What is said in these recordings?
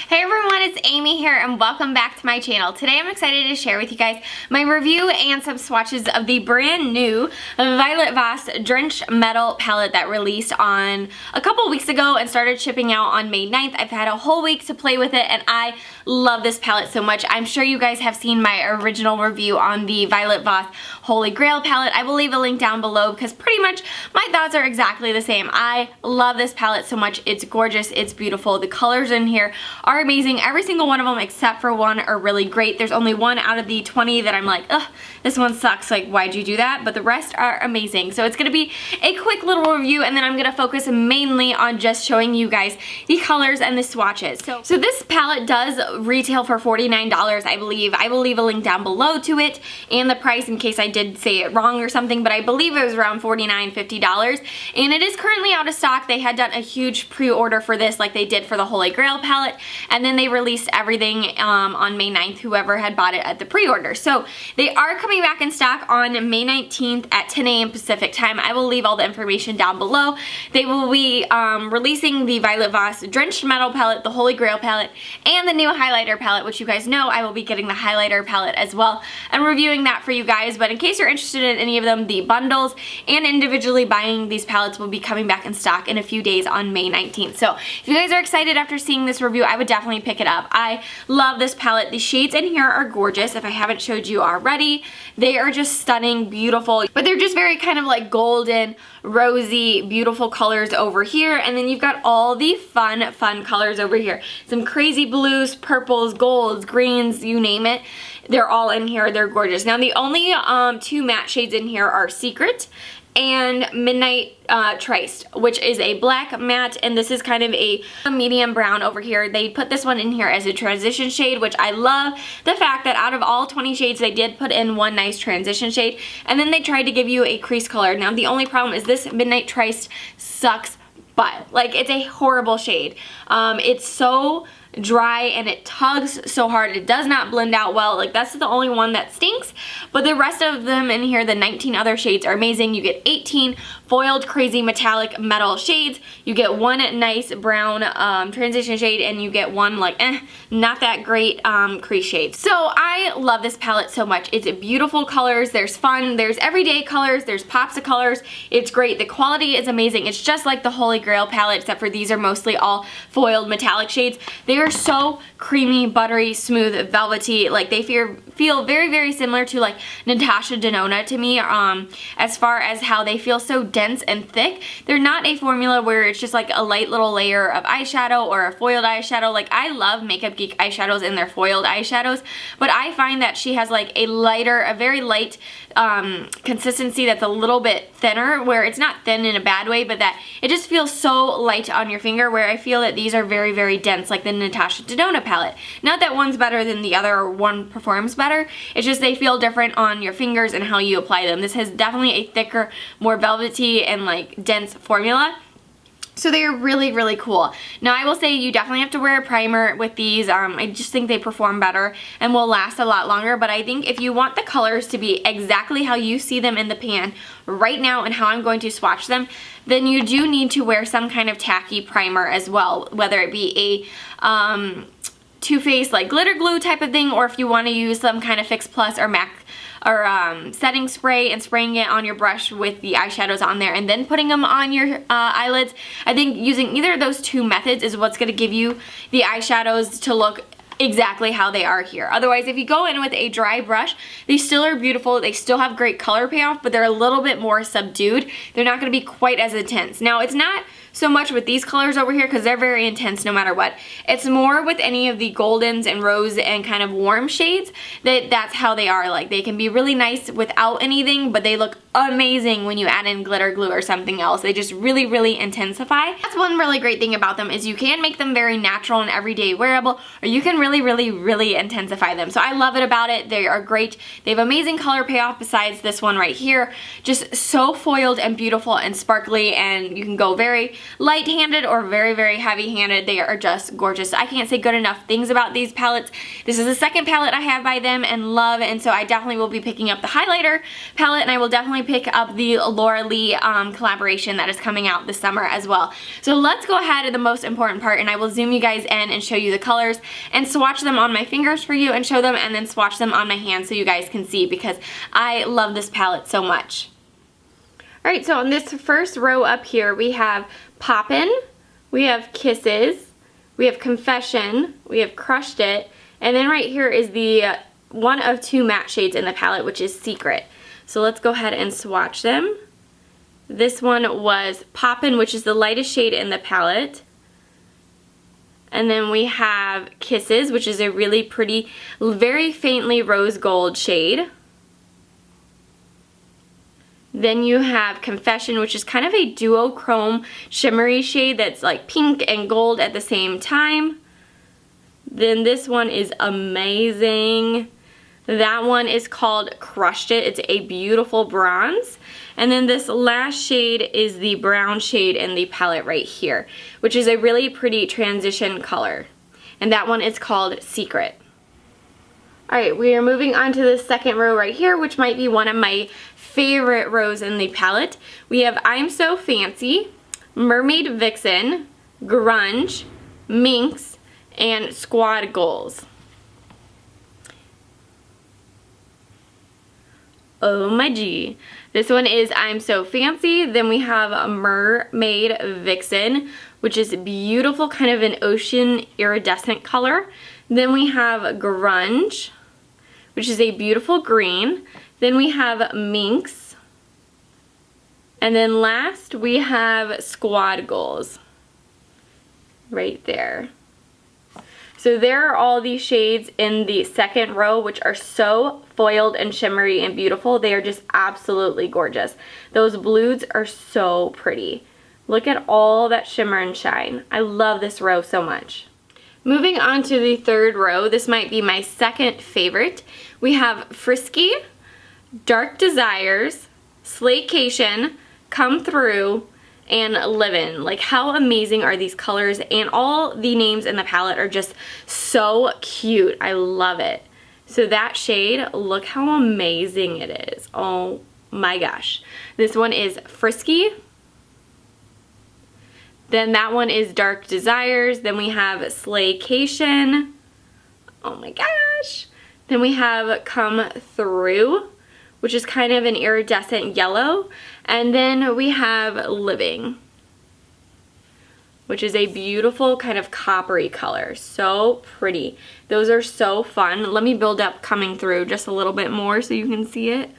Hey everyone, it's Amy here and welcome back to my channel. Today I'm excited to share with you guys my review and some swatches of the brand new Violet Voss Drenched Metal palette that released on a couple weeks ago and started shipping out on May 9th. I've had a whole week to play with it and I love this palette so much. I'm sure you guys have seen my original review on the Violet Voss Holy Grail palette. I will leave a link down below because pretty much my thoughts are exactly the same. I love this palette so much. It's gorgeous, it's beautiful. The colors in here are amazing. Every single one of them except for one are really great. There's only one out of the 20 that I'm like, ugh, this one sucks, like why'd you do that? But the rest are amazing. So it's gonna be a quick little review and then I'm gonna focus mainly on just showing you guys the colors and the swatches. So this palette does retail for $49, I believe. I will leave a link down below to it and the price in case I did say it wrong or something, but I believe it was around $49, $50. And it is currently out of stock. They had done a huge pre-order for this like they did for the Holy Grail palette, and then they released everything on May 9th, whoever had bought it at the pre-order. So they are coming back in stock on May 19th at 10 a.m. Pacific time. I will leave all the information down below. They will be releasing the Violet Voss Drenched Metal palette, the Holy Grail palette, and the new highlighter palette, which you guys know I will be getting the highlighter palette as well and reviewing that for you guys. But in case you're interested in any of them, the bundles and individually buying these palettes will be coming back in stock in a few days on May 19th. So if you guys are excited after seeing this review, I would definitely pick it up. I love this palette. The shades in here are gorgeous. If I haven't showed you already, they are just stunning, beautiful, but they're just very kind of like golden, rosy, beautiful colors over here. And then you've got all the fun colors over here. Some crazy blues, purples, golds, greens, you name it. They're all in here. They're gorgeous. Now the only two matte shades in here are Secret and Midnight Triced, which is a black matte, and this is kind of a medium brown over here. They put this one in here as a transition shade, which I love the fact that out of all 20 shades, they did put in one nice transition shade, and then they tried to give you a crease color. Now the only problem is this Midnight Triced sucks butt. Like, it's a horrible shade. It's so dry and it tugs so hard. It does not blend out well. Like, that's the only one that stinks, but the rest of them in here, the 19 other shades, are amazing. You get 18 foiled crazy metallic metal shades. You get one nice brown transition shade, and you get one like not that great crease shade. So I love this palette so much. It's beautiful colors. There's fun. There's everyday colors. There's pops of colors. It's great. The quality is amazing. It's just like the Holy Grail palette, except for these are mostly all foiled metallic shades. They are so creamy, buttery, smooth, velvety. Like, they feel very similar to like Natasha Denona to me, as far as how they feel so dense and thick. They're not a formula where it's just like a light little layer of eyeshadow or a foiled eyeshadow. Like, I love Makeup Geek eyeshadows and their foiled eyeshadows, but I find that she has like a lighter, a very light consistency that's a little bit thinner, where it's not thin in a bad way, but that it just feels so light on your finger, where I feel that these are very dense, like the Natasha Denona palette. Not that one's better than the other or one performs better, it's just they feel different on your fingers and how you apply them. This has definitely a thicker, more velvety and like dense formula. So they're really cool. Now I will say you definitely have to wear a primer with these. I just think they perform better and will last a lot longer, but I think if you want the colors to be exactly how you see them in the pan right now and how I'm going to swatch them, then you do need to wear some kind of tacky primer as well, whether it be a Too Faced like glitter glue type of thing, or if you want to use some kind of Fix Plus or MAC or setting spray and spraying it on your brush with the eyeshadows on there and then putting them on your eyelids. I think using either of those two methods is what's going to give you the eyeshadows to look exactly how they are here. Otherwise, if you go in with a dry brush, they still are beautiful. They still have great color payoff, but they're a little bit more subdued. They're not going to be quite as intense. Now, it's not so much with these colors over here because they're very intense no matter what. It's more with any of the goldens and rose and kind of warm shades that's how they are. Like, they can be really nice without anything, but they look amazing when you add in glitter glue or something else. They just really intensify. That's one really great thing about them, is you can make them very natural and everyday wearable, or you can really intensify them. So I love it about it. They are great. They have amazing color payoff besides this one right here. Just so foiled and beautiful and sparkly, and you can go very light-handed or very heavy-handed. They are just gorgeous. I can't say good enough things about these palettes. This is the second palette I have by them and love, and so I definitely will be picking up the highlighter palette, and I will definitely definitely pick up the Laura Lee collaboration that is coming out this summer as well. So let's go ahead to the most important part, and I will zoom you guys in and show you the colors and swatch them on my fingers for you and show them, and then swatch them on my hands so you guys can see, because I love this palette so much. Alright, so on this first row up here, we have Poppin', we have Kisses, we have Confession, we have Crushed It, and then right here is the one of two matte shades in the palette, which is Secret. So let's go ahead and swatch them. This one was Poppin', which is the lightest shade in the palette. And then we have Kisses, which is a really pretty, very faintly rose gold shade. Then you have Confession, which is kind of a duochrome shimmery shade that's like pink and gold at the same time. Then this one is amazing. That one is called Crushed It. It's a beautiful bronze. And then this last shade is the brown shade in the palette right here, which is a really pretty transition color. And that one is called Secret. Alright, we are moving on to the second row right here, which might be one of my favorite rows in the palette. We have I'm So Fancy, Mermaid Vixen, Grunge, Minx, and Squad Goals. Oh my G. This one is I'm So Fancy. Then we have Mermaid Vixen, which is beautiful, kind of an ocean iridescent color. Then we have Grunge, which is a beautiful green. Then we have Minx. And then last we have Squad Goals. Right there. So there are all these shades in the second row, which are so foiled and shimmery and beautiful. They are just absolutely gorgeous. Those blues are so pretty. Look at all that shimmer and shine. I love this row so much. Moving on to the third row, this might be my second favorite. We have Frisky, Dark Desires, Slaycation, Come Through, and Livin'. Like, how amazing are these colors? And all the names in the palette are just so cute. I love it. So that shade, look how amazing it is. Oh my gosh. This one is Frisky. Then that one is Dark Desires. Then we have Slaycation. Oh my gosh. Then we have Come Through, which is kind of an iridescent yellow. And then we have Living, which is a beautiful kind of coppery color. So pretty. Those are so fun. Let me build up Coming Through just a little bit more so you can see it.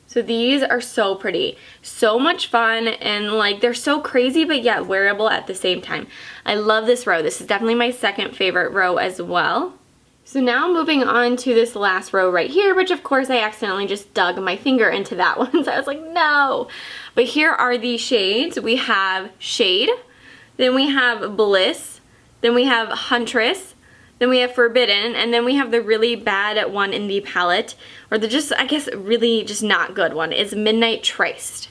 So these are so pretty. So much fun, and like they're so crazy but yet wearable at the same time. I love this row. This is definitely my second favorite row as well. So now moving on to this last row right here, which of course I accidentally just dug my finger into that one, so I was like, no. But here are the shades. We have Shade, then we have Bliss, then we have Huntress, then we have Forbidden, and then we have the really bad one in the palette, or the just, I guess, really just not good one, is Midnight Triced.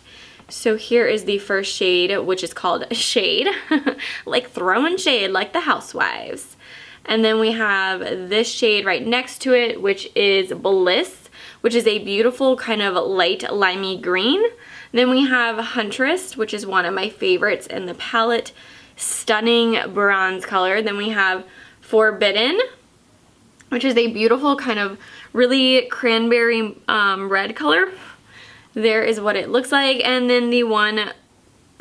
So here is the first shade, which is called Shade, like throwing shade like the housewives. And then we have this shade right next to it, which is Bliss, which is a beautiful kind of light limey green. Then we have Huntress, which is one of my favorites in the palette. Stunning bronze color. Then we have Forbidden, which is a beautiful kind of really cranberry red color. There is what it looks like. And then the one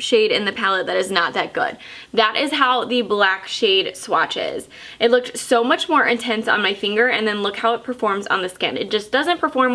shade in the palette that is not that good. That is how the black shade swatches. It looked so much more intense on my finger, and then look how it performs on the skin. It just doesn't perform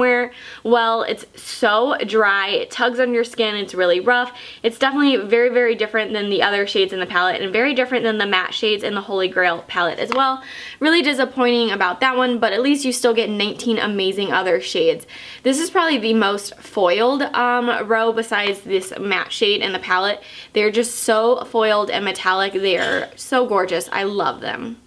well. It's so dry. It tugs on your skin. It's really rough. It's definitely very, very different than the other shades in the palette, and very different than the matte shades in the Holy Grail palette as well. Really disappointing about that one, but at least you still get 19 amazing other shades. This is probably the most foiled row besides this matte shade in the palette. They're just so foiled and metallic. They are so gorgeous. I love them.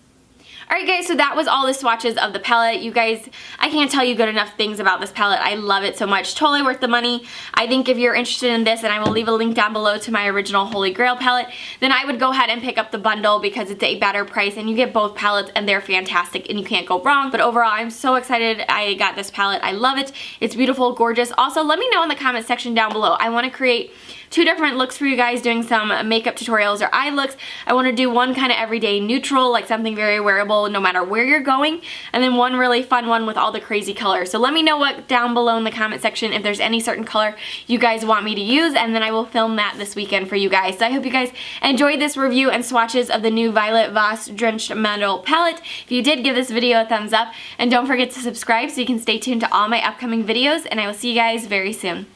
Alright guys, so that was all the swatches of the palette. You guys, I can't tell you good enough things about this palette. I love it so much. Totally worth the money. I think if you're interested in this, and I will leave a link down below to my original Holy Grail palette, then I would go ahead and pick up the bundle because it's a better price and you get both palettes and they're fantastic and you can't go wrong. But overall, I'm so excited I got this palette. I love it. It's beautiful, gorgeous. Also, let me know in the comment section down below. I want to create 2 different looks for you guys, doing some makeup tutorials or eye looks. I want to do one kind of everyday neutral, like something very wearable no matter where you're going, and then one really fun one with all the crazy colors. So let me know what down below in the comment section if there's any certain color you guys want me to use, and then I will film that this weekend for you guys. So I hope you guys enjoyed this review and swatches of the new Violet Voss Drenched Metal Palette. If you did, give this video a thumbs up, and don't forget to subscribe so you can stay tuned to all my upcoming videos, and I will see you guys very soon.